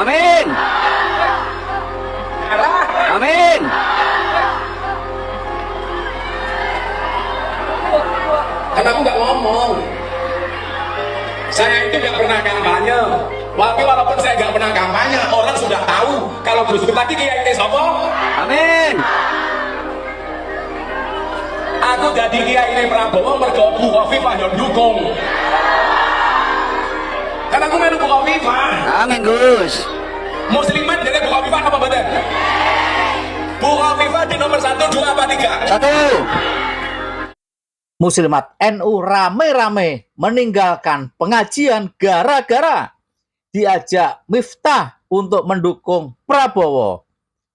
Amin. Amin. Kan aku nggak ngomong. Saya itu nggak pernah kampanye. Tapi walaupun saya nggak pernah kampanye, orang sudah tahu kalau Gus Dur tadi kiai ini sopo. Amin. Aku jadi kiai ini Prabowo mergo Bu Khofifah yang dukung. Kan aku melu Bu Khofifah. Amin Gus. Muslimat jadi Bu Khofifah apa betul? Bu Khofifah di nomor 1, 2, apa 3? 1. Muslimat NU rame-rame meninggalkan pengajian gara-gara diajak Miftah untuk mendukung Prabowo.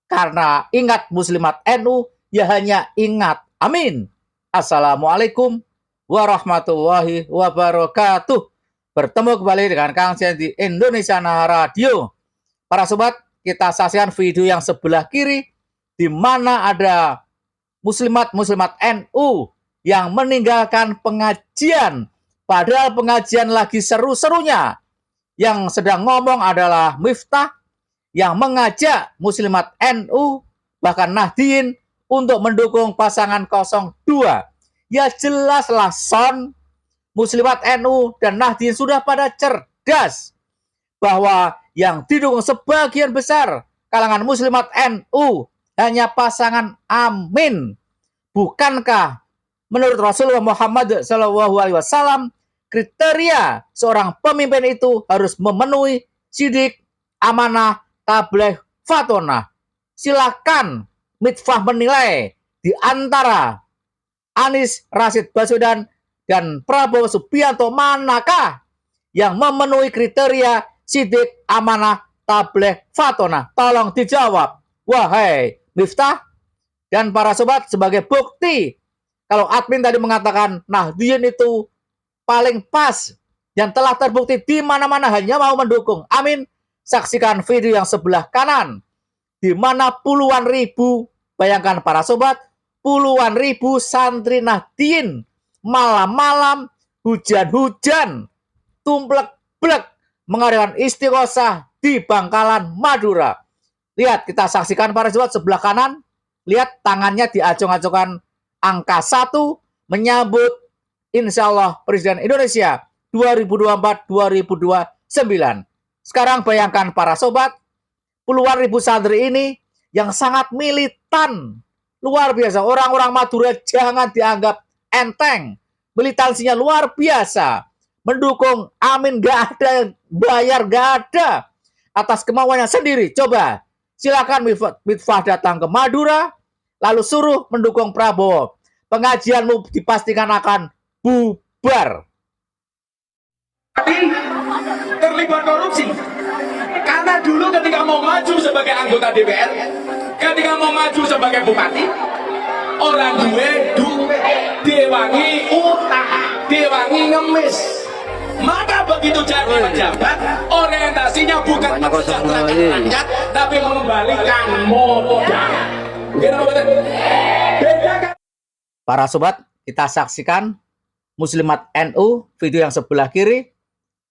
Karena ingat Muslimat NU ya hanya ingat. Amin. Assalamualaikum warahmatullahi wabarakatuh. Bertemu kembali dengan Kang Sen di Indonesia Radio. Para sobat, kita saksikan video yang sebelah kiri di mana ada muslimat NU yang meninggalkan pengajian. Padahal pengajian lagi seru-serunya. Yang sedang ngomong adalah Miftah yang mengajak muslimat NU bahkan Nahdien untuk mendukung pasangan 02. Ya jelaslah son, muslimat NU dan Nahdien sudah pada cerdas bahwa yang didukung sebagian besar kalangan muslimat NU hanya pasangan Amin. Bukankah menurut Rasulullah Muhammad SAW kriteria seorang pemimpin itu harus memenuhi sidik, amanah, tabligh, fatonah. Silakan Miftah menilai di antara Anies Rashid Baswedan dan Prabowo Subianto manakah yang memenuhi kriteria sidik, amanah, tabligh, fatonah. Tolong dijawab, wahai Miftah dan para sobat, sebagai bukti kalau admin tadi mengatakan Nahdien itu paling pas dan telah terbukti di mana-mana hanya mau mendukung. Amin. Saksikan video yang sebelah kanan di mana puluhan ribu, bayangkan para sobat, puluhan ribu santri Nahdien malam-malam hujan-hujan tumplek-blek mengadakan istighosah di Bangkalan, Madura. Lihat, kita saksikan para sobat sebelah kanan. Lihat tangannya diacung-acungkan angka 1 menyambut insya Allah Presiden Indonesia 2024-2029. Sekarang bayangkan para sobat, puluhan ribu santri ini yang sangat militan. Luar biasa. Orang-orang Madura jangan dianggap enteng. Militansinya luar biasa. Mendukung Amin gak ada, bayar gak ada. Atas kemauannya sendiri. Coba silakan Miftah datang ke Madura, lalu suruh mendukung Prabowo. Pengajianmu dipastikan akan bubar. Tapi terlibat korupsi. Karena dulu ketika mau maju sebagai anggota DPR, ketika mau maju sebagai bupati, orang duwe diwangi utang, diwangi ngemis. Maka begitu jadi pejabat, orientasinya bukan mensejahterakan rakyat, tapi mengembalikan modal. Para sobat, kita saksikan muslimat NU video yang sebelah kiri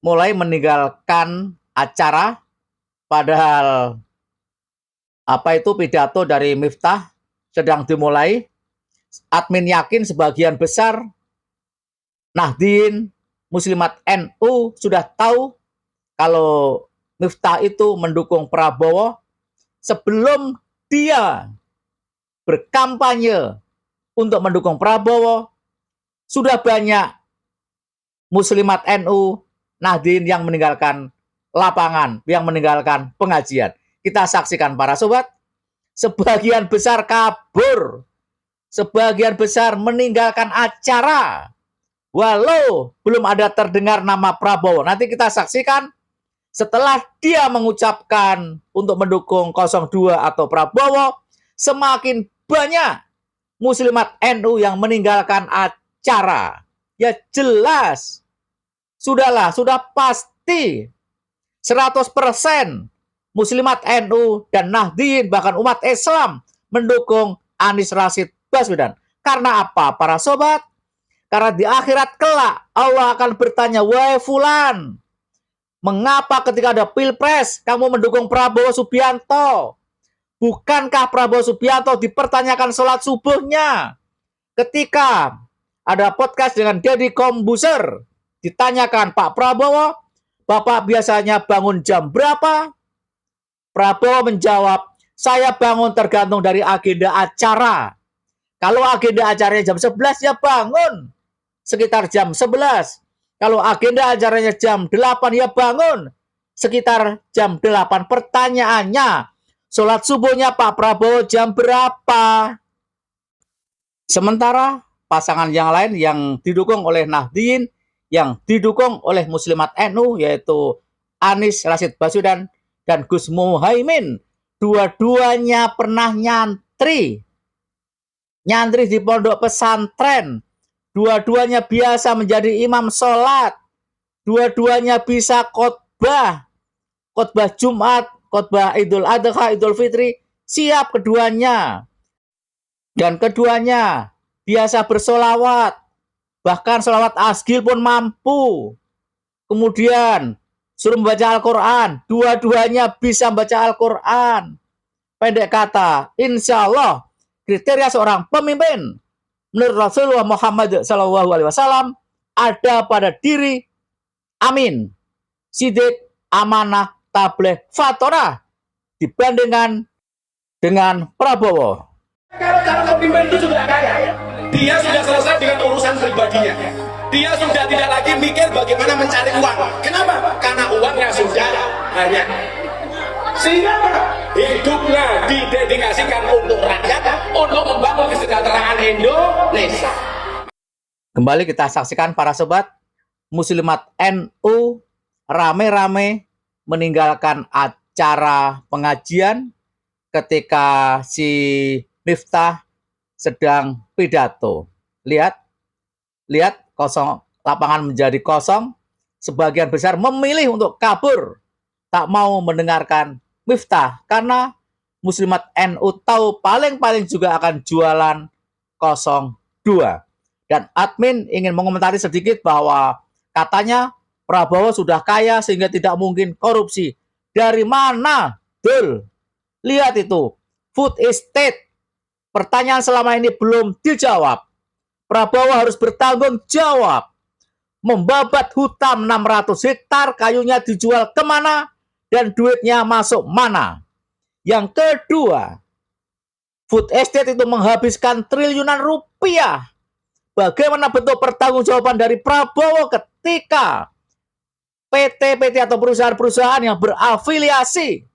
mulai meninggalkan acara, padahal apa itu pidato dari Miftah sedang dimulai. Admin yakin sebagian besar Nahdien, muslimat NU sudah tahu kalau Miftah itu mendukung Prabowo sebelum dia berkampanye untuk mendukung Prabowo. Sudah banyak muslimat NU Nahdien yang meninggalkan lapangan, yang meninggalkan pengajian. Kita saksikan para sobat, sebagian besar kabur, sebagian besar meninggalkan acara, walau belum ada terdengar nama Prabowo. Nanti kita saksikan setelah dia mengucapkan untuk mendukung 02 atau Prabowo, semakin banyak muslimat NU yang meninggalkan acara. Ya jelas, sudahlah, sudah pasti 100% muslimat NU dan Nahdien bahkan umat Islam mendukung Anies Rashid Baswedan. Karena apa para sobat? Karena di akhirat kelak Allah akan bertanya, wahai fulan, Mengapa ketika ada Pilpres kamu mendukung Prabowo Subianto? Bukankah Prabowo Subianto dipertanyakan sholat subuhnya? Ketika ada podcast dengan Deddy Kombuser, ditanyakan, Pak Prabowo, Bapak biasanya bangun jam berapa? Prabowo menjawab, saya bangun tergantung dari agenda acara. Kalau agenda acaranya jam 11, ya bangun sekitar jam 11. Kalau agenda acaranya jam 8, ya bangun sekitar jam 8. Pertanyaannya, sholat subuhnya Pak Prabowo jam berapa? Sementara pasangan yang lain yang didukung oleh Nahdien, yang didukung oleh Muslimat NU, yaitu Anies Rashid Baswedan dan Gus Muhaimin, dua-duanya pernah nyantri di pondok pesantren. Dua-duanya biasa menjadi imam sholat. Dua-duanya bisa khotbah Jumat, khotbah Idul Adha, Idul Fitri, siap keduanya. Dan keduanya biasa bersolawat. Bahkan sholawat asgil pun mampu. Kemudian suruh membaca Al-Quran. Dua-duanya bisa membaca Al-Quran. Pendek kata, insya Allah kriteria seorang pemimpin menurut Rasulullah Muhammad SAW ada pada diri amin, sidik, amanah, tabligh, fatorah dibandingkan dengan Prabowo. Kalau calon pemimpin itu sudah kaya, dia sudah selesai dengan urusan pribadinya. Dia sudah tidak lagi mikir bagaimana mencari uang. Kenapa? Karena uangnya sudah banyak. Sehingga hidupnya didedikasikan untuk rakyat, untuk membangun kesejahteraan Indonesia. Kembali kita saksikan para sobat, Muslimat NU rame-rame meninggalkan acara pengajian ketika si Miftah sedang pidato. Lihat kosong, lapangan menjadi kosong. Sebagian besar memilih untuk kabur, tak mau mendengarkan Miftah karena Muslimat NU tahu paling-paling juga akan jualan 02. Dan admin ingin mengomentari sedikit bahwa katanya Prabowo sudah kaya sehingga tidak mungkin korupsi. Dari mana? Dul. Lihat itu, food estate. Pertanyaan selama ini belum dijawab. Prabowo harus bertanggung jawab. Membabat hutan 600 hektar, kayunya dijual kemana? Dan duitnya masuk mana? Yang kedua, food estate itu menghabiskan triliunan rupiah. Bagaimana bentuk pertanggungjawaban dari Prabowo ketika PT-PT atau perusahaan-perusahaan yang berafiliasi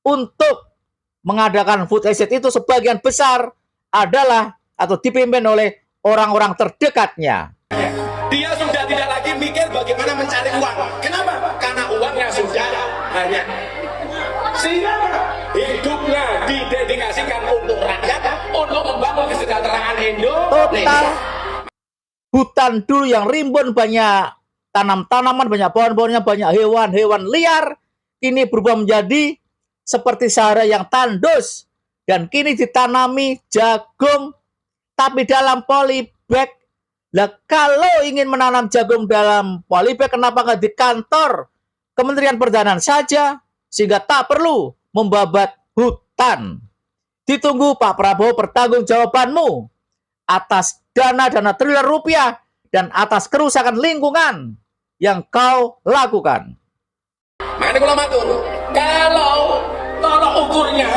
untuk mengadakan food estate itu sebagian besar adalah atau dipimpin oleh orang-orang terdekatnya. Dia sudah tidak lagi mikir bagaimana mencari uang. Kenapa? Karena uangnya sudah banyak. Sehingga hidupnya didedikasikan untuk rakyat, untuk membangun kesejahteraan Indonesia. Hutan dulu yang rimbun, banyak tanam-tanaman, banyak pohon-pohonnya, banyak hewan-hewan liar, kini berubah menjadi seperti Sahara yang tandus. Dan kini ditanami jagung, tapi dalam polybag. Nah, kalau ingin menanam jagung dalam polybag, kenapa nggak di kantor Kementerian Perdagangan saja, sehingga tak perlu membabat hutan. Ditunggu Pak Prabowo pertanggungjawabanmu atas dana-dana triliunan rupiah dan atas kerusakan lingkungan yang kau lakukan. Makanya kalau matur, kalau tolok ukurnya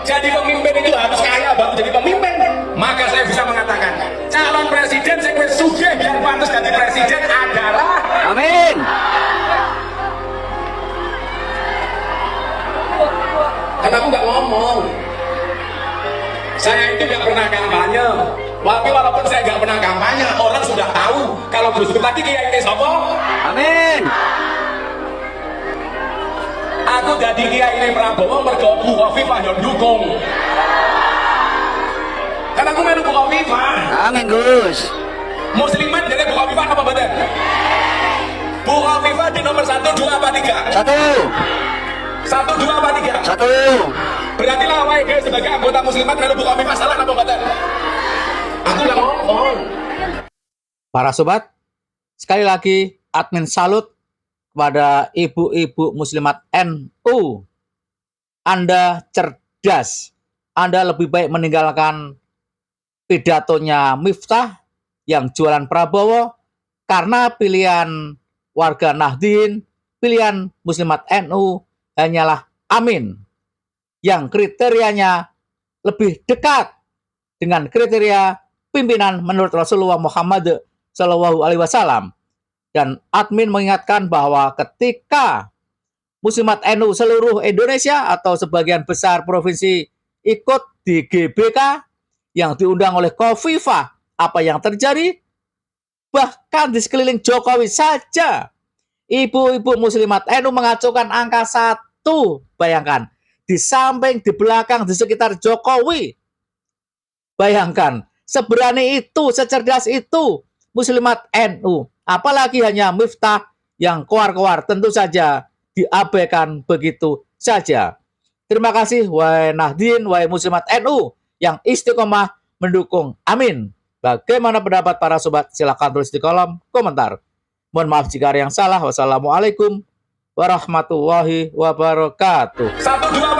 jadi pemimpin itu harus kaya baru jadi pemimpin, maka saya bisa mengatakan calon presiden yang sugih yang pantas jadi presiden adalah Amin. karena aku nggak ngomong, saya itu nggak pernah kampanye. Tapi walaupun saya nggak pernah kampanye, orang sudah tahu kalau Gus lagi kiai ini sopo. Amin. Aku jadi kiai ini Prabowo mergo Bu Khofifah yang dukung. Karena aku melu Bu Khofifah. Amin Gus. Muslimat jadi Bu Khofifah apa betul? Bu Khofifah di nomor 1, 2, apa 3? 1, 2, apa 3? 1. Berarti lawai dia sebagai anggota Muslimat melu Bu Khofifah salah apa betul? Aku nggak ngomong. Para sobat, sekali lagi admin salut kepada ibu-ibu muslimat NU, Anda cerdas. Anda lebih baik meninggalkan pidatonya Miftah yang jualan Prabowo, karena pilihan warga Nahdien, pilihan muslimat NU hanyalah Amin yang kriterianya lebih dekat dengan kriteria pimpinan menurut Rasulullah Muhammad SAW. Dan admin mengingatkan bahwa ketika muslimat NU seluruh Indonesia atau sebagian besar provinsi ikut di GBK yang diundang oleh Khofifah, apa yang terjadi? Bahkan di sekeliling Jokowi saja, ibu-ibu muslimat NU mengacukan angka 1. Bayangkan, di samping, di belakang, di sekitar Jokowi. Bayangkan, seberani itu, secerdas itu muslimat NU. Apalagi hanya Miftah yang keluar-keluar, tentu saja diabaikan begitu saja. Terima kasih wahai Nahdien, wahai muslimat NU yang istiqomah mendukung Amin. Bagaimana pendapat para sobat? Silakan tulis di kolom komentar. Mohon maaf jika ada yang salah. Wassalamualaikum warahmatullahi wabarakatuh. 1, 2